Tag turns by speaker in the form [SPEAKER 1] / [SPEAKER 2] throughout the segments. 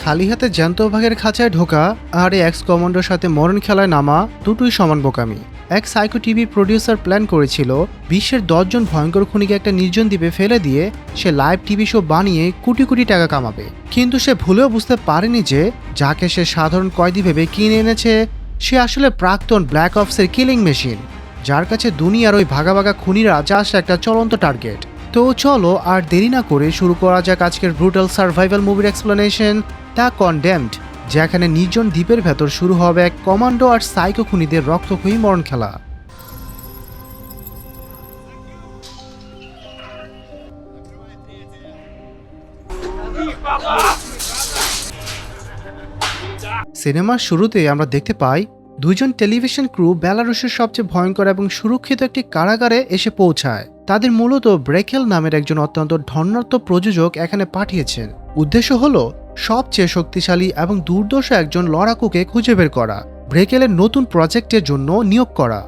[SPEAKER 1] খালি হাতে জ্যান্ত বাঘের খাঁচায় ঢোকা আর এই এক্স কমান্ডোর সাথে মরণ খেলায় নামা দুটোই সমান বোকামি। এক সাইকো টিভি প্রডিউসার প্ল্যান করেছিল বিশ্বের 10 জন ভয়ঙ্কর খুনিকে একটা নির্জন দ্বীপে ফেলে দিয়ে সে লাইভ টিভি শো বানিয়ে কোটি কোটি টাকা কামাবে। কিন্তু সে ভুলেও বুঝতে পারেনি যে যাকে সে সাধারণ কয়েদি ভেবে কিনে এনেছে সে আসলে প্রাক্তন ব্ল্যাক অপসের কিলিং মেশিন, যার কাছে দুনিয়ার ওই ভাগা ভাগা খুনিরা জাস্ট একটা চলন্ত টার্গেট। তো চলো আর দেরি না করে শুরু করা যাক আজকের ব্রুটাল সার্ভাইভাল মুভির এক্সপ্লেনেশন, দ্য কনডেমড, যেখানে নির্জন দ্বীপের ভেতর শুরু হবে এক কমান্ডো আর সাইকো খুনিদের রক্তক্ষয়ী মরণ খেলা। সিনেমার শুরুতে আমরা দেখতে পাই দুইজন টেলিভিশন ক্রু বেলারুশের সবচেয়ে ভয়ঙ্কর এবং সুরক্ষিত একটি কারাগারে এসে পৌঁছায়। তাদের মূলত ব্রেকেল নামের একজন অত্যন্ত ধনাঢ্য প্রযোজক এখানে পাঠিয়েছেন। উদ্দেশ্য হলো সবচেয়ে শক্তিশালী এবং দুর্দর্শ একজন লড়াকুকে খুঁজে বের করা, ব্রেকেলের নতুন প্রজেক্টের জন্য নিয়োগ করা।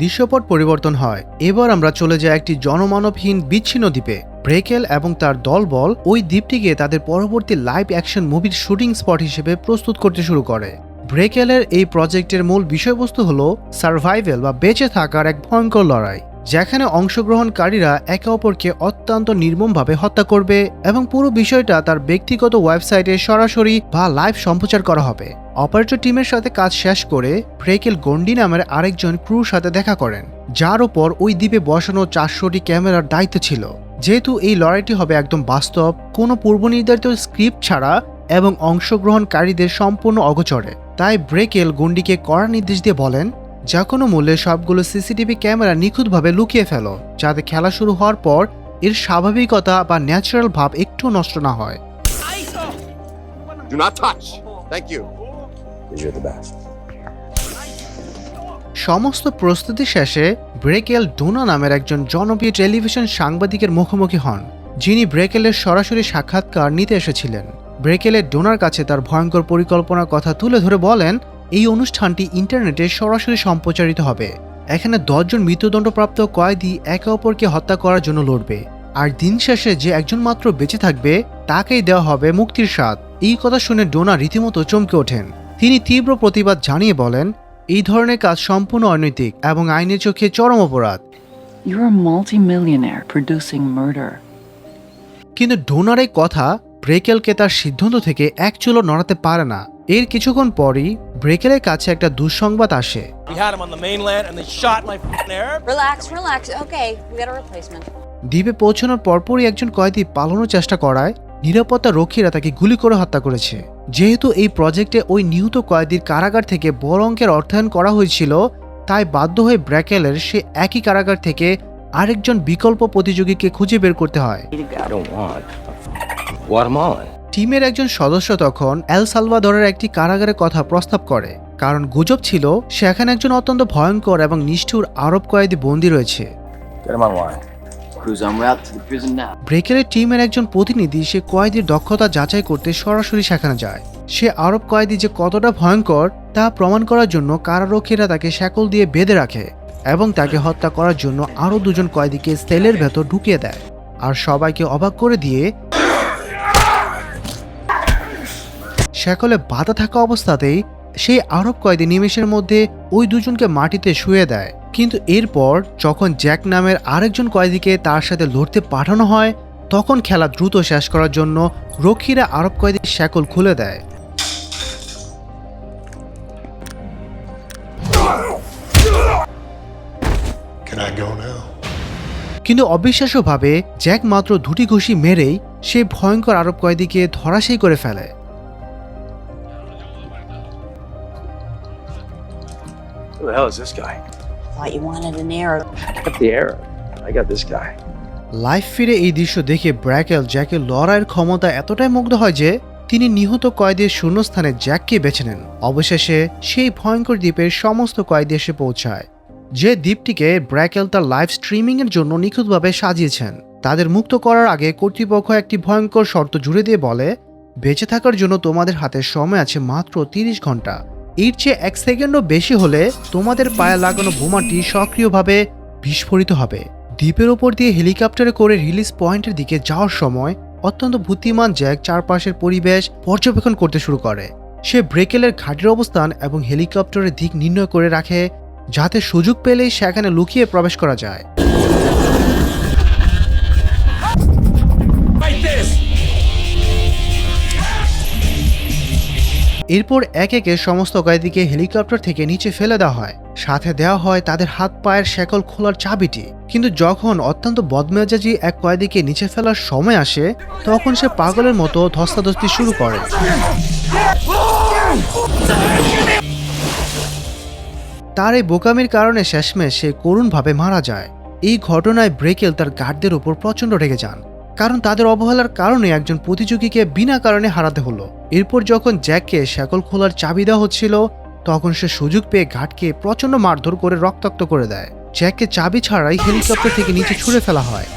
[SPEAKER 1] দৃশ্যপট পরিবর্তন হয়। এবার আমরা চলে যাই একটি জনমানবহীন বিচ্ছিন্ন দ্বীপে। ব্রেকেল এবং তার দলবল ওই দ্বীপটিকে তাদের পরবর্তী লাইভ অ্যাকশন মুভির শুটিং স্পট হিসেবে প্রস্তুত করতে শুরু করে। ব্রেকেলের এই প্রজেক্টের মূল বিষয়বস্তু হলো সার্ভাইভাল বা বেঁচে থাকার এক ভয়ঙ্কর লড়াই, যেখানে অংশগ্রহণকারীরা একে অপরকে অত্যন্ত নির্মমভাবে হত্যা করবে এবং পুরো বিষয়টা তার ব্যক্তিগত ওয়েবসাইটে সরাসরি বা লাইভ সম্প্রচার করা হবে। অপারেটর টিমের সাথে কাজ শেষ করে ব্রেকেল গন্ডি নামের আরেকজন ক্রুর সাথে দেখা করেন, যার উপর ওই দ্বীপে বসানো 400টি ক্যামেরার দায়িত্ব ছিল। যেহেতু এই লড়াইটি হবে একদম বাস্তব, কোনো পূর্বনির্ধারিত স্ক্রিপ্ট ছাড়া এবং অংশগ্রহণকারীদের সম্পূর্ণ অগোচরে, তাই ব্রেকেল গন্ডিকে কড়া নির্দেশ দিয়ে বলেন যা কোনো মূল্যে সবগুলো সিসিটিভি ক্যামেরা নিখুঁতভাবে লুকিয়ে ফেলো, যাতে খেলা শুরু হওয়ার পর এর স্বাভাবিকতা বা ন্যাচারাল ভাব একটু নষ্ট না হয়।
[SPEAKER 2] Do not touch. Thank you. You're the best.
[SPEAKER 1] সমস্ত প্রস্তুতি শেষে ব্রেকেল ডোনা নামের একজন জনপ্রিয় টেলিভিশন সাংবাদিকের মুখোমুখি হন, যিনি ব্রেকেলের সরাসরি সাক্ষাৎকার নিতে এসেছিলেন। ব্রেকেলের ডোনার কাছে তার ভয়ঙ্কর পরিকল্পনার কথা তুলে ধরে বলেন এই অনুষ্ঠানটি ইন্টারনেটে সরাসরি সম্প্রচারিত হবে। এখানে 10 জন মৃত্যুদণ্ডপ্রাপ্ত কয়েদি একে অপরকে হত্যা করার জন্য লড়বে, আর দিন শেষে যে একজন মাত্র বেঁচে থাকবে তাকেই দেওয়া হবে মুক্তির স্বাদ। এই কথা শুনে ডোনা রীতিমতো চমকে ওঠেন। তিনি তীব্র প্রতিবাদ জানিয়ে বলেন এই ধরনের কাজ সম্পূর্ণ অনৈতিক এবং আইনের চোখে চরম অপরাধ।
[SPEAKER 3] You're a multi-millionaire producing murder.
[SPEAKER 1] কিন্তু ডোনার এই কথা ব্রেকেলকে তার সিদ্ধান্ত থেকে এক চুলও নড়াতে পারে না। এর কিছুক্ষণ পরই ব্রেকেলের কাছে একটা দুঃসংবাদ আসে। দ্বীপে পৌঁছানোর পরপরই একজন কয়েদি পালানোর চেষ্টা করায় নিরাপত্তা রক্ষীরা তাকে গুলি করে হত্যা করেছে। যেহেতু এই প্রজেক্টে ওই নিহত কয়েদির কারাগার থেকে বড় অঙ্কের অর্থায়ন করা হয়েছিল, তাই বাধ্য হয়ে ব্রেকেলের সে একই কারাগার থেকে আরেকজন বিকল্প প্রতিযোগীকে খুঁজে বের করতে হয়। টিমের একজন সদস্য তখন এল সালভাদরের একটি কারাগারের কথা প্রস্তাব করে, কারণ গুজব ছিল সেখানে একজন অত্যন্ত ভয়ঙ্কর এবং নিষ্ঠুর আরব কয়েদি বন্দী রয়েছে। ব্রেকেলের টিমের একজন প্রতিনিধি সে কয়েদির দক্ষতা যাচাই করতে সরাসরি সেখানে যায়। সে আরব কয়েদি যে কতটা ভয়ঙ্কর তা প্রমাণ করার জন্য কারারক্ষীরা তাকে শ্যাকল দিয়ে বেঁধে রাখে এবং তাকে হত্যা করার জন্য আরও 2 জন কয়েদিকে সেলের ভেতর ঢুকিয়ে দেয়, আর সবাইকে অবাক করে দিয়ে শ্যাকলে বাধা থাকা অবস্থাতেই সেই আরব কয়েদি নিমেষের মধ্যে ওই 2 জনকে মাটিতে শুয়ে দেয়। কিন্তু এরপর যখন জ্যাক নামের আরেকজন কয়েদিকে তার সাথে লড়তে পাঠানো হয়, তখন খেলা দ্রুত শেষ করার জন্য রক্ষীরা আরব কয়েদির শ্যাকল খুলে দেয়। কিন্তু অবিশ্বাস্যভাবে জ্যাক মাত্র 2টি ঘুষি মেরেই সেই ভয়ঙ্কর আরব কয়েদিকে ধরাশায়ী করে ফেলে।
[SPEAKER 2] Who the hell is this guy?
[SPEAKER 4] Thought you wanted an Arab.
[SPEAKER 2] Get the Arab. I got this guy.
[SPEAKER 1] Live ফিরে এই দৃশ্য দেখে ব্রেকেল জ্যাকের লড়াইয়ের ক্ষমতা এতটাই মুগ্ধ হয় যে তিনি নিহত কয়েদির শূন্যস্থানে জ্যাককে বেছে নেন। অবশেষে সেই ভয়ঙ্কর দ্বীপের সমস্ত কয়েদি এসে পৌঁছায়, যে দ্বীপটিকে ব্রেকেল তার লাইভ স্ট্রিমিং এর জন্য নিখুঁতভাবে সাজিয়েছেন। তাদের মুক্ত করার আগে কর্তৃপক্ষ একটি ভয়ঙ্কর শর্ত জুড়ে দিয়ে বলে বেঁচে থাকার জন্য তোমাদের হাতে সময় আছে মাত্র 30 ঘন্টা। এর চেয়ে 1 সেকেন্ডও বেশি হলে তোমাদের পায়ে লাগানো বোমাটি সক্রিয়ভাবে বিস্ফোরিত হবে। দ্বীপের ওপর দিয়ে হেলিকপ্টারে করে রিলিজ পয়েন্টের দিকে যাওয়ার সময় অত্যন্ত বুদ্ধিমান জ্যাক চারপাশের পরিবেশ পর্যবেক্ষণ করতে শুরু করে। সে ব্রেকেলের ঘাঁটির অবস্থান এবং হেলিকপ্টারের দিক নির্ণয় করে রাখে যাতে সুযোগ পেলেই সেখানে লুকিয়ে প্রবেশ করা যায়। এরপর একে একে সমস্ত কয়েদিকে হেলিকপ্টার থেকে নিচে ফেলে দেওয়া হয়, সাথে দেওয়া হয় তাদের হাত পায়ের শেকল খোলার চাবিটি। কিন্তু যখন অত্যন্ত বদমেজাজি এক কয়েদিকে নিচে ফেলার সময় আসে তখন সে পাগলের মতো ধস্তাধস্তি শুরু করে। তার এই বোকামির কারণে শেষমেশ সে করুণভাবে মারা যায়। এই ঘটনায় ব্রেকেল তার গার্ডদের উপর প্রচণ্ড রেগে যান, কারণ তাদের অবহেলার কারণে একজন প্রতিযোগীকে বিনা কারণে হারাতে হলো। এরপর যখন জ্যাককে শেকল খোলার চাবি দেওয়া হচ্ছিল তখন সে সুযোগ পেয়ে গার্ডকে প্রচণ্ড মারধর করে রক্তাক্ত করে দেয়। জ্যাককে চাবি ছাড়াই হেলিকপ্টার থেকে নিচে ছুঁড়ে ফেলা হয়।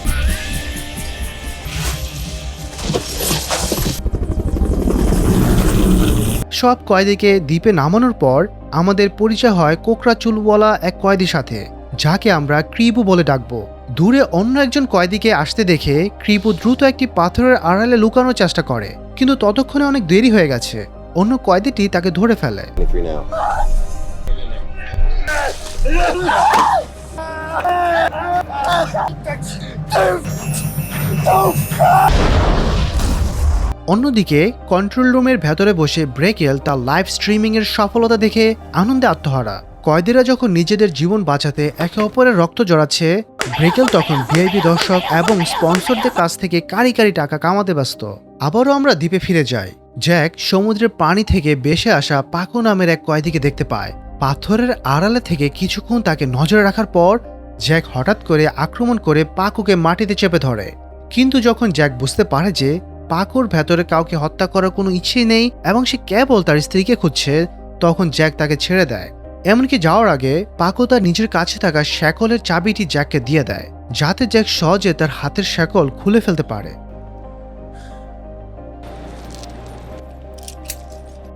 [SPEAKER 1] সব কয়েদিকে দ্বীপে নামানোর পর আমাদের পরিচয় হয় কোকড়া চুলওয়ালা এক কয়েদির সাথে, যাকে আমরা ক্রিবু বলে ডাকবো। দূরে অন্য একজন কয়েদিকে আসতে দেখে ক্রিবু দ্রুত একটি পাথরের আড়ালে লুকানোর চেষ্টা করে, কিন্তু ততক্ষণে অনেক দেরি হয়ে গেছে। অন্য কয়েদিটি তাকে ধরে ফেলে।
[SPEAKER 2] 23 now.
[SPEAKER 1] অন্যদিকে কন্ট্রোল রুমের ভেতরে বসে ব্রেকেল তার লাইভ স্ট্রিমিং এর সফলতা দেখে আনন্দে আত্মহারা। কয়েদিরা যখন নিজেদের জীবন বাঁচাতে একে অপরের রক্ত জড়াচ্ছে, ব্রেকেল তখন ভিআইপি দর্শক এবং স্পন্সরদের কাছ থেকে কারি কারি টাকা কামাতে ব্যস্ত। আবারও আমরা দ্বীপে ফিরে যাই। জ্যাক সমুদ্রের পানি থেকে ভেসে আসা পাকো নামের এক কয়েদিকে দেখতে পায়। পাথরের আড়ালে থেকে কিছুক্ষণ তাকে নজরে রাখার পর জ্যাক হঠাৎ করে আক্রমণ করে পাকুকে মাটিতে চেপে ধরে। কিন্তু যখন জ্যাক বুঝতে পারে যে পাকুর ভেতরে কাউকে হত্যা করার কোনো ইচ্ছে নেই এবং সে কেবল তার স্ত্রীকে খুঁজছে, তখন জ্যাক তাকে ছেড়ে দেয়। এমনকি যাওয়ার আগে পাকো তার নিজের কাছে থাকা শ্যাকলের চাবিটি জ্যাককে দিয়ে দেয়, যাতে জ্যাক সহজে তার হাতের শ্যাকল খুলে ফেলতে পারে।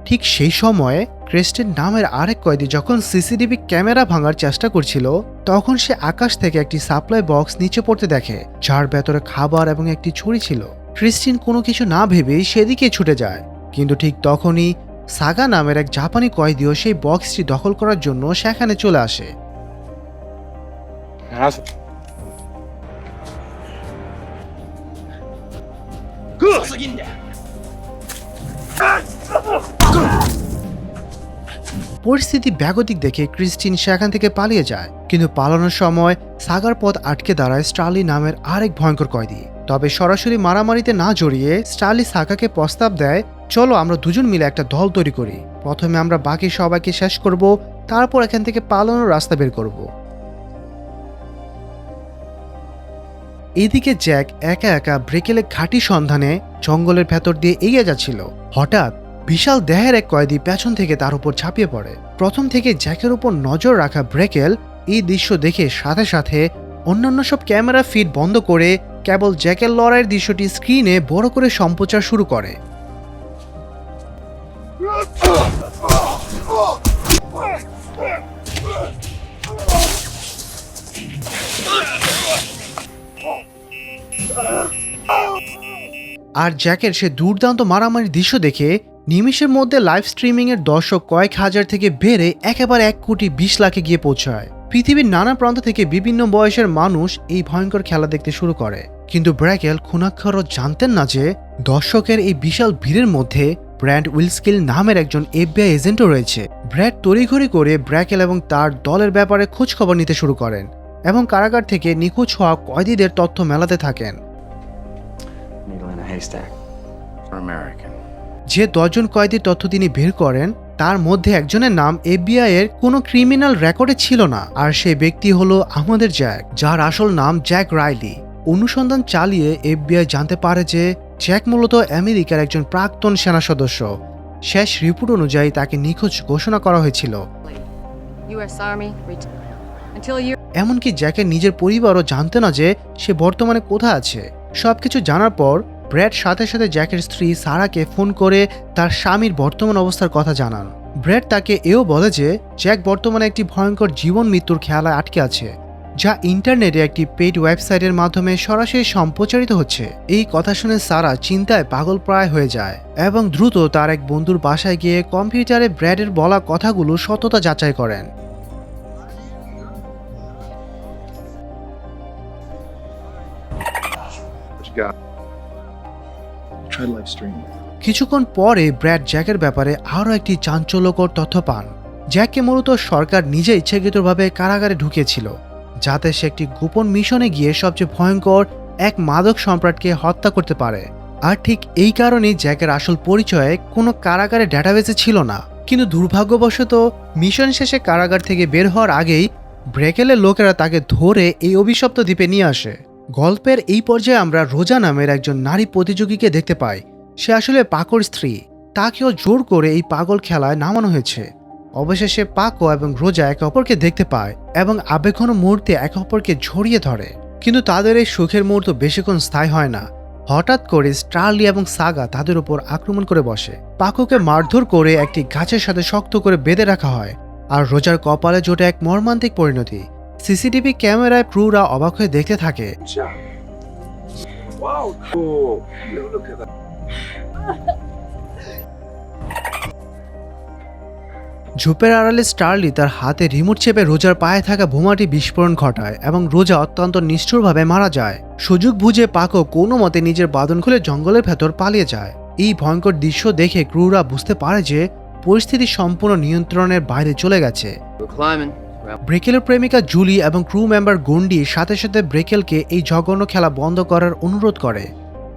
[SPEAKER 1] ঠিক সেই সময়ে ক্রেস্টেন নামের আরেক কয়েদি যখন সিসিটিভি ক্যামেরা ভাঙার চেষ্টা করছিল, তখন সে আকাশ থেকে একটি সাপ্লাই বক্স নিচে পড়তে দেখে, যার ভেতরে খাবার এবং একটি ছুরি ছিল। ক্রিস্টিন কোনো কিছু না ভেবেই সেদিকে ছুটে যায়, কিন্তু ঠিক তখনই সাগা নামের এক জাপানি কয়েদিও সেই বক্সটি দখল করার জন্য সেখানে চলে আসে। পরিস্থিতি ব্যাগতিক দেখে ক্রিস্টিন সেখান থেকে পালিয়ে যায়, কিন্তু পালানোর সময় সাগার পথ আটকে দাঁড়ায় স্টার্লি নামের আরেক ভয়ঙ্কর কয়েদি। তবে সরাসরি মারামারিতে না জড়িয়ে স্টার্লি সাগাকে প্রস্তাব দেয়, চলো আমরা দুজন মিলে একটা দল তৈরি করি। প্রথমে আমরা বাকি সবাইকে শেষ করব, তারপর এখান থেকে পালানোর রাস্তা বের করব। এদিকে জ্যাক একা একা ব্রেকেলের ঘাঁটি সন্ধানে জঙ্গলের ভেতর দিয়ে এগিয়ে যাচ্ছিল। হঠাৎ বিশাল দেহের এক কয়েদি পেছন থেকে তার উপর ঝাঁপিয়ে পড়ে। প্রথম থেকে জ্যাকের উপর নজর রাখা ব্রেকেল এই দৃশ্য দেখে সাথে সাথে অন্যান্য সব ক্যামেরা ফিড বন্ধ করে কেবল জ্যাকের লড়াইয়ের দৃশ্যটি স্ক্রিনে বড় করে সম্প্রচার শুরু করে। আর জ্যাকের সে দুর্দান্ত মারামারির দৃশ্য দেখে নিমিষের মধ্যে লাইভ স্ট্রিমিং এর দর্শক কয়েক হাজার থেকে বেড়ে একেবারে 1,20,00,000-এ গিয়ে পৌঁছায়। পৃথিবীর নানা প্রান্ত থেকে বিভিন্ন বয়সের মানুষ এই ভয়ঙ্কর খেলা দেখতে শুরু করে। কিন্তু ব্রেকেল খুনাক্ষরও জানতেন না যে দর্শকের এই বিশাল ভিড়ের মধ্যে ব্র্যান্ড উইলস্কিল নামের একজন FBI এজেন্টও রয়েছে। ব্র্যাড তড়িঘড়ি করে ব্রেকেল এবং তার দলের ব্যাপারে খোঁজ খবর নিতে শুরু করেন এবং কারাগার থেকে নিখোঁজ হওয়া কয়েদিদের তথ্য মেলাতে থাকেন। যে 10 জন কয়েদির তথ্য তিনি বের করেন তার মধ্যে একজনের নাম FBI এর কোনো ক্রিমিনাল রেকর্ডে ছিল না, আর সেই ব্যক্তি হলো আমাদের জ্যাক, যার আসল নাম জ্যাক রাইলি। অনুসন্ধান চালিয়ে FBI জানতে পারে যে জ্যাক মূলত আমেরিকার একজন প্রাক্তন সেনা সদস্য। শেষ রিপোর্ট অনুযায়ী তাকে নিখোঁজ ঘোষণা করা হয়েছিল। এমনকি জ্যাকের নিজের পরিবারও জানতে না যে সে বর্তমানে কোথায় আছে। সবকিছু জানার পর ব্র্যাড সাথে সাথে জ্যাকের স্ত্রী সারাকে ফোন করে তার স্বামীর বর্তমান অবস্থার কথা জানান। ব্র্যাড তাকে এও বলে যে জ্যাক বর্তমানে একটি ভয়ঙ্কর জীবন মৃত্যুর খেলায় আটকে আছে, যা ইন্টারনেটে একটি পেইড ওয়েবসাইটের মাধ্যমে সরাসরি সম্প্রচারিত হচ্ছে। এই কথা শুনে সারা চিন্তায় পাগলপ্রায় হয়ে যায় এবং দ্রুত তার এক বন্ধুর বাসায় গিয়ে কম্পিউটারে ব্র্যাডের বলা কথাগুলো সত্যতা যাচাই করেন।
[SPEAKER 2] What you got?
[SPEAKER 5] Try live streaming.
[SPEAKER 1] কিছুক্ষণ পরে ব্র্যাড জ্যাকের ব্যাপারে আরও একটি চাঞ্চল্যকর তথ্য পান। জ্যাককে মূলত সরকার নিজে ইচ্ছাকৃতভাবে কারাগারে ঢুকিয়েছিল, যাতে সে একটি গোপন মিশনে গিয়ে সবচেয়ে ভয়ঙ্কর এক মাদক সম্রাটকে হত্যা করতে পারে। আর ঠিক এই কারণেই জ্যাকের আসল পরিচয়ে কোনো কারাগারে ডেটাবেসে ছিল না। কিন্তু দুর্ভাগ্যবশত মিশন শেষে কারাগার থেকে বের হওয়ার আগেই ব্রেকেলের লোকেরা তাকে ধরে এই অভিশপ্ত দ্বীপে নিয়ে আসে। গল্পের এই পর্যায়ে আমরা রোজা নামের একজন নারী প্রতিযোগীকে দেখতে পাই। সে আসলে পাকোর স্ত্রী। তাকেও জোর করে এই পাগল খেলায় নামানো হয়েছে। অবশেষে পাকো এবং রোজা একে অপরকে দেখতে পায় এবং আবেগঘন মুহূর্তে একে অপরকে জড়িয়ে ধরে। কিন্তু তাদের এই সুখের মুহূর্ত বেশিক্ষণ স্থায়ী হয় না। হঠাৎ করে স্টার্লি এবং সাগা তাদের উপর আক্রমণ করে বসে। পাকোকে মারধর করে একটি গাছের সাথে শক্ত করে বেঁধে রাখা হয়, আর রোজার কপালে জোটে এক মর্মান্তিক পরিণতি। সিসিটিভি ক্যামেরায় ক্রুরা অবাক হয়ে দেখতে থাকে।
[SPEAKER 5] Wow, cool. Look at that.
[SPEAKER 1] ঝোপের আড়ালে স্টার্লি তার হাতে রিমোট চেপে রোজার পায়ে থাকা বোমাটি বিস্ফোরণ ঘটায় এবং রোজা অত্যন্ত নিষ্ঠুরভাবে মারা যায়। সুযোগ বুঝে পাকো কোনো মতে নিজের বাঁধন খুলে জঙ্গলের ভেতর পালিয়ে যায়। এই ভয়ঙ্কর দৃশ্য দেখে ক্রুরা বুঝতে পারে যে পরিস্থিতি সম্পূর্ণ নিয়ন্ত্রণের বাইরে চলে গেছে।
[SPEAKER 6] We're climbing.
[SPEAKER 1] ব্রেকেলের প্রেমিকা জুলি এবং ক্রু মেম্বার গন্ডি সাথে সাথে ব্রেকেলকে এই জঘন্য খেলা বন্ধ করার অনুরোধ করে।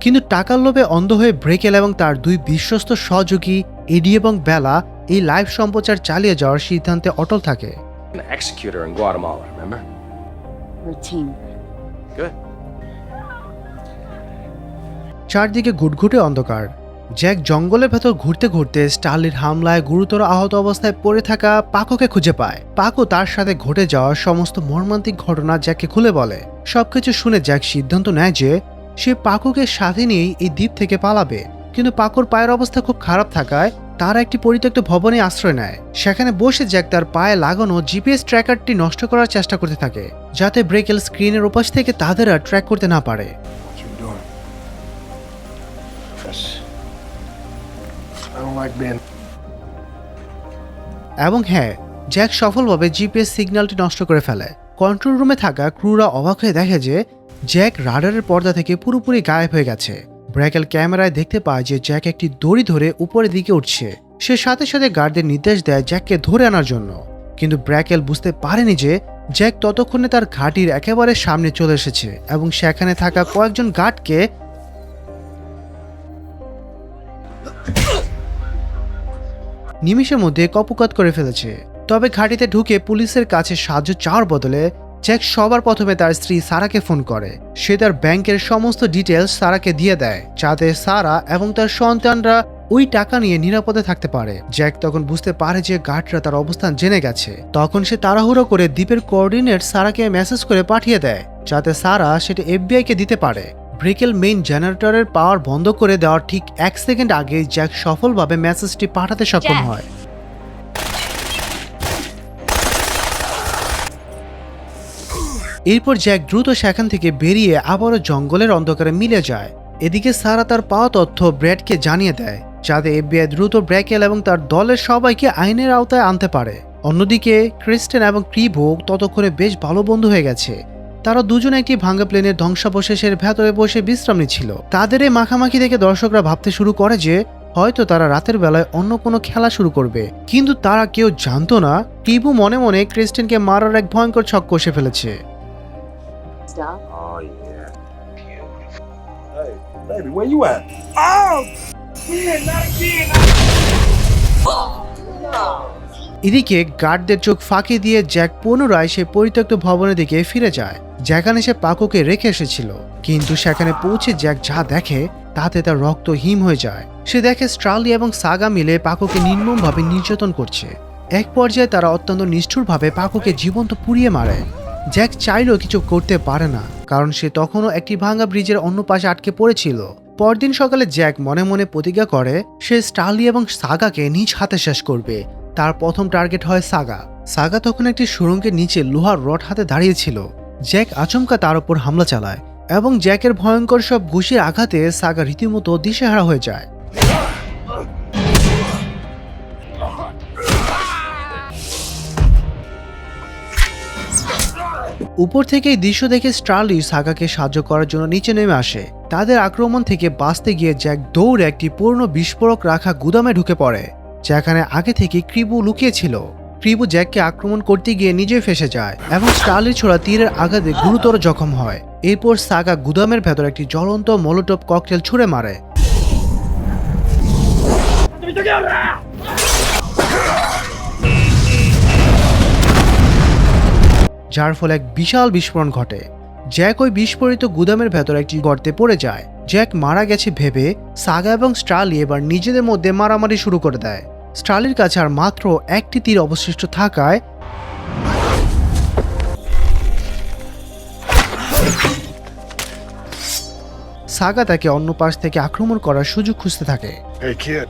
[SPEAKER 1] কিন্তু টাকার লোভে অন্ধ হয়ে ব্রেকেল এবং তার দুই বিশ্বস্ত সহযোগী এডি এবং বেলা এই লাইভ সম্প্রচার চালিয়ে যাওয়ার সিদ্ধান্তে অটল থাকে।
[SPEAKER 5] An executor in Guatemala, remember?
[SPEAKER 4] Routine.
[SPEAKER 5] Good.
[SPEAKER 1] চারদিকে ঘুটঘুটে অন্ধকার। জ্যাক জঙ্গলের ভেতর ঘুরতে ঘুরতে স্টার্লির হামলায় গুরুতর আহত অবস্থায় পড়ে থাকা পাকোকে খুঁজে পায়। পাকো তার সাথে ঘটে যাওয়া সমস্ত মর্মান্তিক ঘটনা জ্যাককে খুলে বলে। সবকিছু শুনে জ্যাক সিদ্ধান্ত নেয় যে সে পাকোকে সাথে নিয়েই এই দ্বীপ থেকে পালাবে। কিন্তু পাকোর পায়ের অবস্থা খুব খারাপ থাকায় তারা একটি পরিত্যক্ত ভবনে আশ্রয় নেয়। সেখানে বসে জ্যাক তার পায়ে লাগানো জিপিএস ট্র্যাকারটি নষ্ট করার চেষ্টা করতে থাকে, যাতে ব্রেকেল স্ক্রিনের ওপাশ থেকে তাদের আর ট্র্যাক করতে না পারে।
[SPEAKER 5] What you doing? Yes. I don't like being.
[SPEAKER 1] এবং হ্যাঁ, জ্যাক সফলভাবে জিপিএস সিগন্যালটি নষ্ট করে ফেলে। কন্ট্রোল রুমে থাকা ক্রুরা অবাক হয়ে দেখে যে জ্যাক রাডারের পর্দা থেকে পুরোপুরি গায়েব হয়ে গেছে। ব্রেকেল ক্যামেরায় দেখতে পায় যে জ্যাক একটি দড়ি ধরে উপরের দিকে উঠছে। সে সাথে সাথে গার্ডদের নির্দেশ দেয় জ্যাককে ধরে আনার জন্য। কিন্তু ব্রেকেল বুঝতে পারেনি যে জ্যাক ততক্ষণে তার ঘাঁটির একেবারে সামনে চলে এসেছে এবং সেখানে থাকা কয়েকজন গার্ডকে নিমিষের মধ্যে কপোকাত করে ফেলেছে। তবে ঘাঁটিতে ঢুকে পুলিশের কাছে সাহায্য চাওয়ার বদলে জ্যাক সবার প্রথমে তার স্ত্রী সারাকে ফোন করে। সে তার ব্যাংকের সমস্ত ডিটেলস সারাকে দিয়ে দেয়, যাতে সারা এবং তার সন্তানরা ওই টাকা নিয়ে নিরাপদে থাকতে পারে। জ্যাক তখন বুঝতে পারে যে গার্ডরা তার অবস্থান জেনে গেছে। তখন সে তাড়াহুড়ো করে দ্বীপের কোঅর্ডিনেট সারাকে মেসেজ করে পাঠিয়ে দেয়, যাতে সারা সেটা এফবিআইকে দিতে পারে। ব্রেকেল মেইন জেনারেটরের পাওয়ার বন্ধ করে দেওয়ার ঠিক 1 সেকেন্ড আগে জ্যাক সফলভাবে মেসেজটি পাঠাতে সক্ষম হয়। এরপর জ্যাক দ্রুত সেখান থেকে বেরিয়ে আবারও জঙ্গলের অন্ধকারে মিলে যায়। এদিকে সারা তার পাওয়া তথ্য ব্র্যাডকে জানিয়ে দেয়, যাতে এফবিআই দ্রুত ব্রেকেল এবং তার দলের সবাইকে আইনের আওতায় আনতে পারে। অন্যদিকে ক্রিস্টেন এবং ক্রিভো ততক্ষণে বেশ ভালো বন্ধু হয়ে গেছে। তারা দুজনে একটি ভাঙা প্লেনের ধ্বংসাবশেষের ভেতরে বসে বিশ্রাম নিচ্ছিল। তাদের এই মাখামাখি দেখে দর্শকরা ভাবতে শুরু করে যে হয়তো তারা রাতের বেলায় অন্য কোনো খেলা শুরু করবে। কিন্তু তারা কেউ জানতো না ক্রিভো মনে মনে ক্রিস্টেনকে মারার এক ভয়ঙ্কর ছক কষে ফেলেছে।
[SPEAKER 4] Stop.
[SPEAKER 2] Oh, yeah.
[SPEAKER 5] Hey, baby, where you at?
[SPEAKER 1] এদিকে গার্ডদের চোখ ফাঁকি দিয়ে জ্যাক পুনরায় সে পরিত্যক্ত ভবনের দিকে ফিরে যায়, যেখানে সে পাকোকে রেখে এসেছিল। কিন্তু সেখানে পৌঁছে জ্যাক যা দেখে তাতে তার রক্ত হিম হয়ে যায়। সে দেখে স্টার্লি এবং সাগা মিলে পাকোকে নির্মমভাবে নির্যাতন করছে। এক পর্যায়ে তারা অত্যন্ত নিষ্ঠুরভাবে পাকোকে জীবন্ত পুড়িয়ে মারে। জ্যাক চাইলেও কিছু করতে পারে না, কারণ সে তখনও একটি ভাঙা ব্রিজের অন্য পাশে আটকে পড়েছিল। পরদিন সকালে জ্যাক মনে মনে প্রতিজ্ঞা করে সে স্টার্লি এবং সাগাকে নিজ হাতে শেষ করবে, তার প্রথম টার্গেট হয় সাগা। সাগা তখন একটি সুড়ঙ্গের নিচে লোহার রড হাতে দাঁড়িয়েছিল। জ্যাক আচমকা তার উপর হামলা চালায় এবং জ্যাকের ভয়ঙ্কর সব ঘুষির আঘাতে সাগা রীতিমতো দিশেহারা হয়ে যায়। উপর থেকে এই দৃশ্য দেখে স্টার্লি সাগাকে সাহায্য করার জন্য নিচে নেমে আসে। তাদের আক্রমণ থেকে বাঁচতে গিয়ে জ্যাক দৌড়ে একটি পুরনো বিস্ফোরক রাখা গুদামে ঢুকে পড়ে, যেখানে আগে থেকে ক্রিবু লুকিয়েছিল। ক্রিবু জ্যাককে আক্রমণ করতে গিয়ে নিজে ফেঁসে যায় এবং স্টার্লির ছোড়া তীরের আঘাতে গুরুতর জখম হয়। এরপর সাগা গুদামের ভেতর একটি জ্বলন্ত মোলোটভ ককটেল ছুঁড়ে মারে। যার ফলে এক বিশাল বিস্ফোরণ ঘটে। জ্যাক ওই বিস্ফোরিত গুদামের ভেতর একটি গর্তে পড়ে যায়। জ্যাক মারা গেছে ভেবে সাগা এবং স্টার্লি এবার নিজেদের মধ্যে মারামারি শুরু করে দেয়। স্টার্লির কাছে আর মাত্র একটি তীর অবশিষ্ট থাকায় সাগা তাকে অন্য পাশ থেকে আক্রমণ করার সুযোগ খুঁজতে থাকে।
[SPEAKER 5] Hey, kid.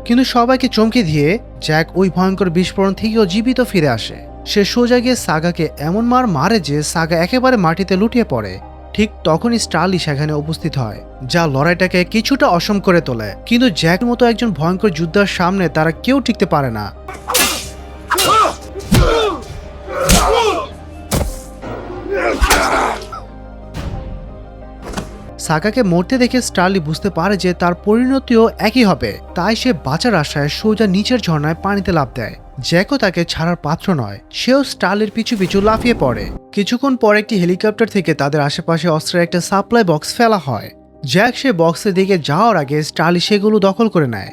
[SPEAKER 1] কিন্তু সবাইকে চমকে দিয়ে জ্যাক ওই ভয়ঙ্কর বিস্ফোরণ থেকেও জীবিত ফিরে আসে। সে সোজা গিয়ে সাগাকে এমন মারে যে সাগা একেবারে মাটিতে লুটিয়ে পড়ে। ঠিক তখনই স্টার্লি সেখানে উপস্থিত হয়, যা লড়াইটাকে কিছুটা অসম করে তোলে। কিন্তু জ্যাকের মতো একজন ভয়ঙ্কর যোদ্ধার সামনে তারা কেউ টিকতে পারে না। সাগাকে মরতে দেখে স্টার্লি বুঝতে পারে যে তার পরিণতিও একই হবে, তাই সে বাঁচার আশায় সোজা নিচের ঝর্ণায় পানিতে লাফ দেয়। জ্যাকও তাকে ছাড়ার পাত্র নয়, সেও স্টার্লির পিছু পিছু লাফিয়ে পড়ে। কিছুক্ষণ পর একটি হেলিকপ্টার থেকে তাদের আশেপাশে অস্ত্রের একটা সাপ্লাই বক্স ফেলা হয়। জ্যাক সে বক্সের দিকে যাওয়ার আগে স্টার্লি সেগুলো দখল করে নেয়।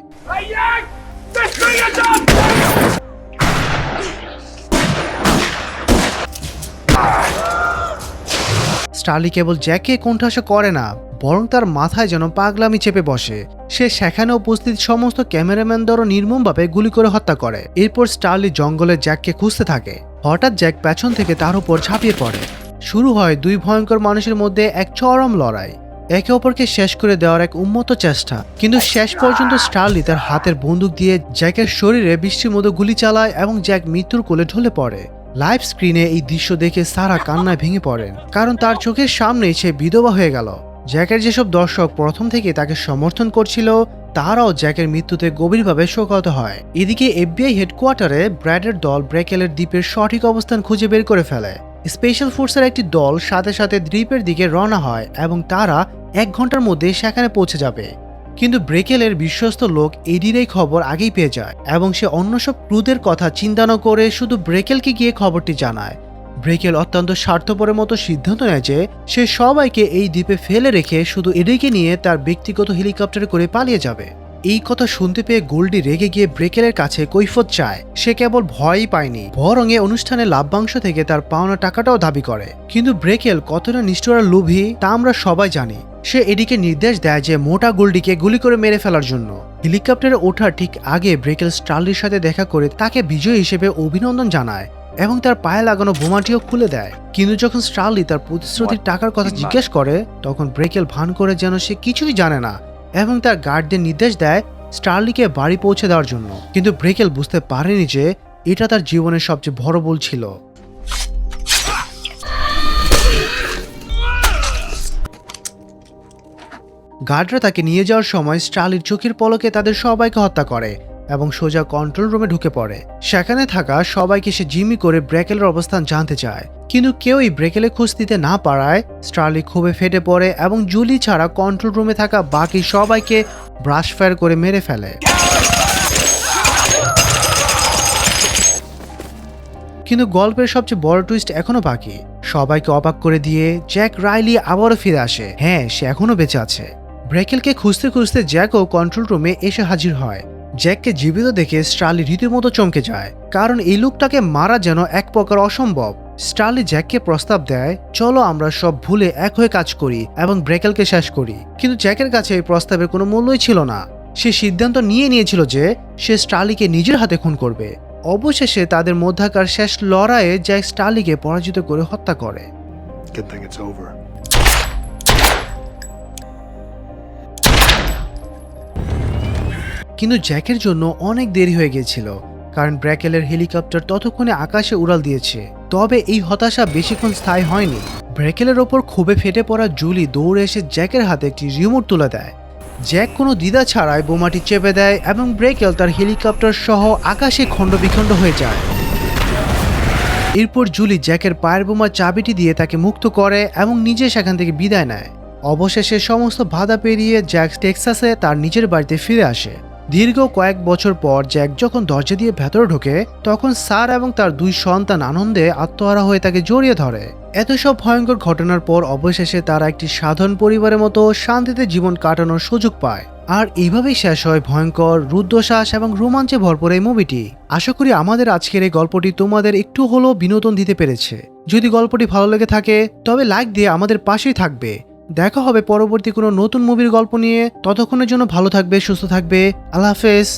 [SPEAKER 1] স্টার্লি কেবল জ্যাককে কোণঠাসা করে না, বরং তার মাথায় যেন পাগলামি চেপে বসে। সে সেখানে উপস্থিত সমস্ত ক্যামেরাম্যানদেরও নির্মমভাবে গুলি করে হত্যা করে। এরপর স্টার্লি জঙ্গলে জ্যাককে খুঁজতে থাকে। হঠাৎ জ্যাক পেছন থেকে তার উপর ঝাঁপিয়ে পড়ে। শুরু হয় দুই ভয়ঙ্কর মানুষের মধ্যে এক চরম লড়াই, একে অপরকে শেষ করে দেওয়ার এক উন্মত্ত চেষ্টা। কিন্তু শেষ পর্যন্ত স্টার্লি তার হাতের বন্দুক দিয়ে জ্যাকের শরীরে বৃষ্টির মতো গুলি চালায় এবং জ্যাক মৃত্যুর কোলে ঢলে পড়ে। লাইভ স্ক্রিনে এই দৃশ্য দেখে সারা কান্নায় ভেঙে পড়েন, কারণ তার চোখের সামনেই সে বিধবা হয়ে গেল। জ্যাকের যেসব দর্শক প্রথম থেকে তাকে সমর্থন করছিল, তারাও জ্যাকের মৃত্যুতে গভীরভাবে শোকাহত হয়। এদিকে এফবিআই হেডকোয়ার্টারে ব্র্যাডের দল ব্রেকেলের দ্বীপের সঠিক অবস্থান খুঁজে বের করে ফেলে। স্পেশাল ফোর্সের একটি দল সাথে সাথে দ্বীপের দিকে রওনা হয় এবং তারা 1 ঘন্টার মধ্যে সেখানে পৌঁছে যাবে। কিন্তু ব্রেকেলের বিশ্বস্ত লোক এডির এই খবর আগেই পেয়ে যায় এবং সে অন্য সব ক্রুদের কথা চিন্তা না করে শুধু ব্রেকেলকে গিয়ে খবরটি জানায়। ব্রেকেল অত্যন্ত স্বার্থপরের মতো সিদ্ধান্ত নেয় যে সে সবাইকে এই দ্বীপে ফেলে রেখে শুধু এডিকে নিয়ে তার ব্যক্তিগত হেলিকপ্টারে করে পালিয়ে যাবে। এই কথা শুনতে পেয়ে গোল্ডি রেগে গিয়ে ব্রেকেলের কাছে কৈফিয়ত চায়। সে কেবল ভয়ই পায়নি, বরং এ অনুষ্ঠানে লাভ্যাংশ থেকে তার পাওনা টাকাটাও দাবি করে। কিন্তু ব্রেকেল কতটা নিষ্ঠুর আর লোভী তা আমরা সবাই জানি। সে এডিকে নির্দেশ দেয় যে মোটা গোল্ডিকে গুলি করে মেরে ফেলার জন্য। হেলিকপ্টারে ওঠার ঠিক আগে ব্রেকেল স্টার্লির সাথে দেখা করে তাকে বিজয়ী হিসেবে অভিনন্দন জানায় এবং তার পায়ে লাগানো বোমাটিও খুলে দেয়। কিন্তু যখন স্টার্লি তার প্রতিশ্রুতির টাকার কথা জিজ্ঞেস করে, তখন ব্রেকেল ভান করে যেন সে কিছুই জানে না এবং তার গার্ডদের নির্দেশ দেয় স্টার্লিকে বাড়ি পৌঁছে দেওয়ার জন্য। কিন্তু ব্রেকেল বুঝতে পারেনি যে এটা তার জীবনের সবচেয়ে বড় ভুল ছিল। গার্ডরা তাকে নিয়ে যাওয়ার সময় স্টার্লির চোখের পলকে তাদের সবাইকে হত্যা করে এবং সোজা কন্ট্রোল রুমে ঢুকে পড়ে। সেখানে থাকা সবাইকে সে জিম্মি করে ব্রেকেলের অবস্থান জানতে চায়, কিন্তু কেউই ব্রেকেলে খোঁজ দিতে না পারায় স্টার্লি ক্ষোভে ফেটে পড়ে এবং জুলি ছাড়া কন্ট্রোল রুমে থাকা বাকি সবাইকে ব্রাশ ফায়ার করে মেরে ফেলে। কিন্তু গল্পের সবচেয়ে বড় টুইস্ট এখনো বাকি। সবাইকে অবাক করে দিয়ে জ্যাক রাইলি আবারও ফিরে আসে। হ্যাঁ, সে এখনো বেঁচে আছে। ব্রেকেলকে খুঁজতে খুঁজতে জ্যাকও কন্ট্রোল রুমে এসে হাজির হয়। জ্যাককে জীবিত দেখে স্টার্লি রীতিমতো চমকে যায়, কারণ এই লোকটাকে মারা যেন এক প্রকার অসম্ভব। স্টার্লি জ্যাককে প্রস্তাব দেয়, চলো আমরা সব ভুলে এক হয়ে কাজ করি এবং ব্রেকেলকে শেষ করি। কিন্তু জ্যাকের কাছে এই প্রস্তাবের কোনো মূল্যই ছিল না। সে সিদ্ধান্ত নিয়েছিল যে সে স্টার্লিকে নিজের হাতে খুন করবে। অবশেষে তাদের মধ্যকার শেষ লড়াইয়ে জ্যাক স্টার্লিকে পরাজিত করে হত্যা করে।
[SPEAKER 5] Good thing it's over.
[SPEAKER 1] কিন্তু জ্যাকের জন্য অনেক দেরি হয়ে গিয়েছিল, কারণ ব্র্যাকেলের হেলিকপ্টার ততক্ষণে আকাশে উড়াল দিয়েছে। তবে এই হতাশা বেশিক্ষণ স্থায়ী হয়নি। ব্র্যাকেলের ওপর ক্ষোভে ফেটে পড়া জুলি দৌড়ে এসে জ্যাকের হাতে একটি রিমোট তুলে দেয়। জ্যাক কোনো দ্বিধা ছাড়াই বোমাটি চেপে দেয় এবং ব্র্যাকেল তার হেলিকপ্টার সহ আকাশে খণ্ডবিখণ্ড হয়ে যায়। এরপর জুলি জ্যাকের পায়ের বোমা চাবিটি দিয়ে তাকে মুক্ত করে এবং নিজে সেখান থেকে বিদায় নেয়। অবশেষে সমস্ত বাধা পেরিয়ে জ্যাক টেক্সাসে তার নিজের বাড়িতে ফিরে আসে। দীর্ঘ কয়েক বছর পর জ্যাক যখন দরজা দিয়ে ভেতরে ঢোকে, তখন স্যার এবং তার 2 সন্তান আনন্দে আত্মহারা হয়ে তাকে জড়িয়ে ধরে। এত সব ভয়ঙ্কর ঘটনার পর অবশেষে তারা একটি সাধারণ পরিবারের মতো শান্তিতে জীবন কাটানোর সুযোগ পায়। আর এইভাবেই শেষ হয় ভয়ঙ্কর, রুদ্ধশ্বাস এবং রোমাঞ্চে ভরপুর এই মুভিটি। আশা করি আমাদের আজকের এই গল্পটি তোমাদের একটু হলেও বিনোদন দিতে পেরেছে। যদি গল্পটি ভালো লেগে থাকে তবে লাইক দিয়ে আমাদের পাশেই থাকবে। দেখা হবে পরবর্তী কোনো নতুন মুভির গল্প নিয়ে। ততক্ষণের জন্য ভালো থাকবে, সুস্থ থাকবে। আল্লাহ হাফেজ।